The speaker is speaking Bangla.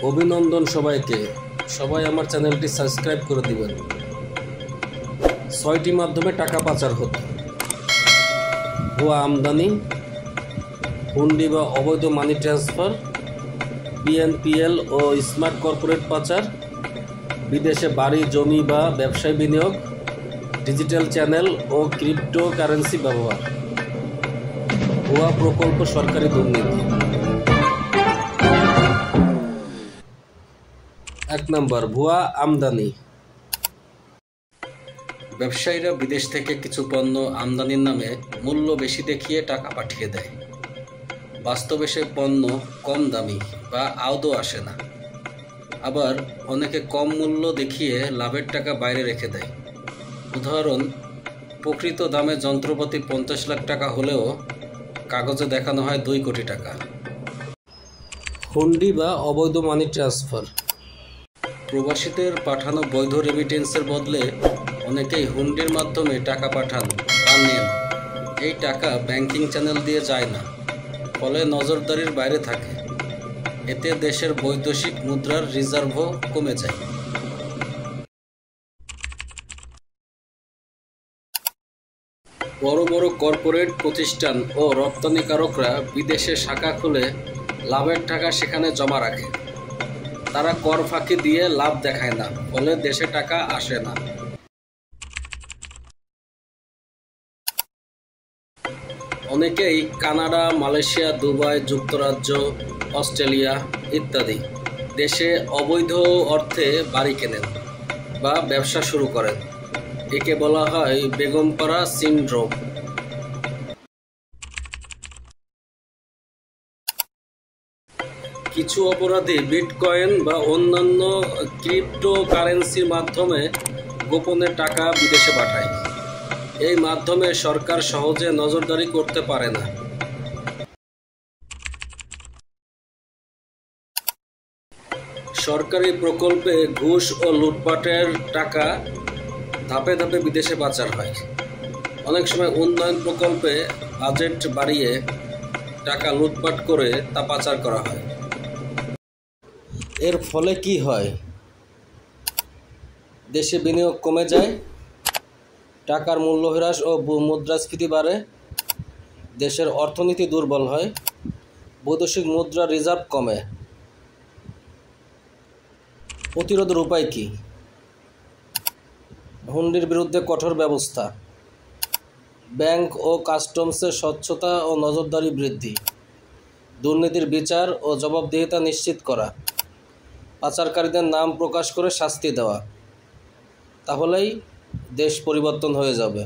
অভিনন্দন সবাইকে। সবাই আমার চ্যানেলটি সাবস্ক্রাইব করে দিবেন। 6টি মাধ্যমে টাকা পাচার হতো: ভুয়া আমদানি, হুন্ডি বা অবৈধ মানি ট্রান্সফার, বিএনপিএল ও স্মার্ট কর্পোরেট পাচার, বিদেশে বাড়ি, জমি বা ব্যবসায় বিনিয়োগ, ডিজিটাল চ্যানেল ও ক্রিপ্টোকারেন্সি ব্যবহার, ভুয়া প্রকল্প, সরকারি দুর্নীতি। 1 নম্বর, ভুয়া আমদানি। ব্যবসায়ীরা বিদেশ থেকে কিছু পণ্য আমদানির নামে মূল্য বেশি দেখিয়ে টাকা পাঠিয়ে দেয়। বাস্তবে সে পণ্য কম দামি বা আদৌ আসে না। আবার অনেকে কম মূল্য দেখিয়ে লাভের টাকা বাইরে রেখে দেয়। উদাহরণ, প্রকৃত দামে যন্ত্রপাতি 50 লাখ টাকা হলেও কাগজে দেখানো হয় 2 কোটি টাকা। হুন্ডি বা অবৈধ মানি ট্রান্সফার। প্রবাসীদের পাঠানো বৈধ রেমিটেন্সের বদলে অনেকেই হুন্ডির মাধ্যমে টাকা পাঠান বা নেন। এই টাকা ব্যাংকিং চ্যানেল দিয়ে যায় না, ফলে নজরদারির বাইরে থাকে। এতে দেশের বৈদেশিক মুদ্রার রিজার্ভও কমে যায়। বড় বড় কর্পোরেট প্রতিষ্ঠান ও রপ্তানিকারকরা বিদেশে শাখা খুলে লাভের টাকা সেখানে জমা রাখে। তারা কর ফাঁকি দিয়ে লাভ দেখায় না, ফলে দেশে টাকা আসে না। অনেকেই কানাডা, মালয়েশিয়া, দুবাই, যুক্তরাজ্য, অস্ট্রেলিয়া ইত্যাদি দেশে অবৈধ অর্থে বাড়ি কেনেন বা ব্যবসা শুরু করেন। একে বলা হয় বেগমপাড়া সিনড্রোম। কিছু অপরাধী বিটকয়েন বা অন্যান্য ক্রিপ্টোকারেন্সির মাধ্যমে গোপনে টাকা বিদেশে পাঠায়। এই মাধ্যমে সরকার সহজে নজরদারি করতে পারে না। সরকারি প্রকল্পে ঘুষ ও লুটপাটের টাকা ধাপে ধাপে বিদেশে পাচার হয়। অনেক সময় উন্নয়ন প্রকল্পে বাজেট বাড়িয়ে টাকা লুটপাট করে তা পাচার করা হয়। এর ফলে কি হয়? দেশে বিনিয়োগ কমে যায়, টাকার মূল্য হ্রাস ও মুদ্রাস্ফীতি বাড়ে, দেশের অর্থনীতি দুর্বল হয়, বৈদেশিক মুদ্রা রিজার্ভ কমে। প্রতিরোধের উপায় কি? হুন্ডির বিরুদ্ধে কঠোর ব্যবস্থা, ব্যাংক ও কাস্টমসের স্বচ্ছতা ও নজরদারি বৃদ্ধি, দুর্নীতির বিচার ও জবাবদিহিতা নিশ্চিত করা, পাচারকারীদের নাম প্রকাশ করে শাস্তি দেওয়া। তাহলেই দেশ পরিবর্তন হয়ে যাবে।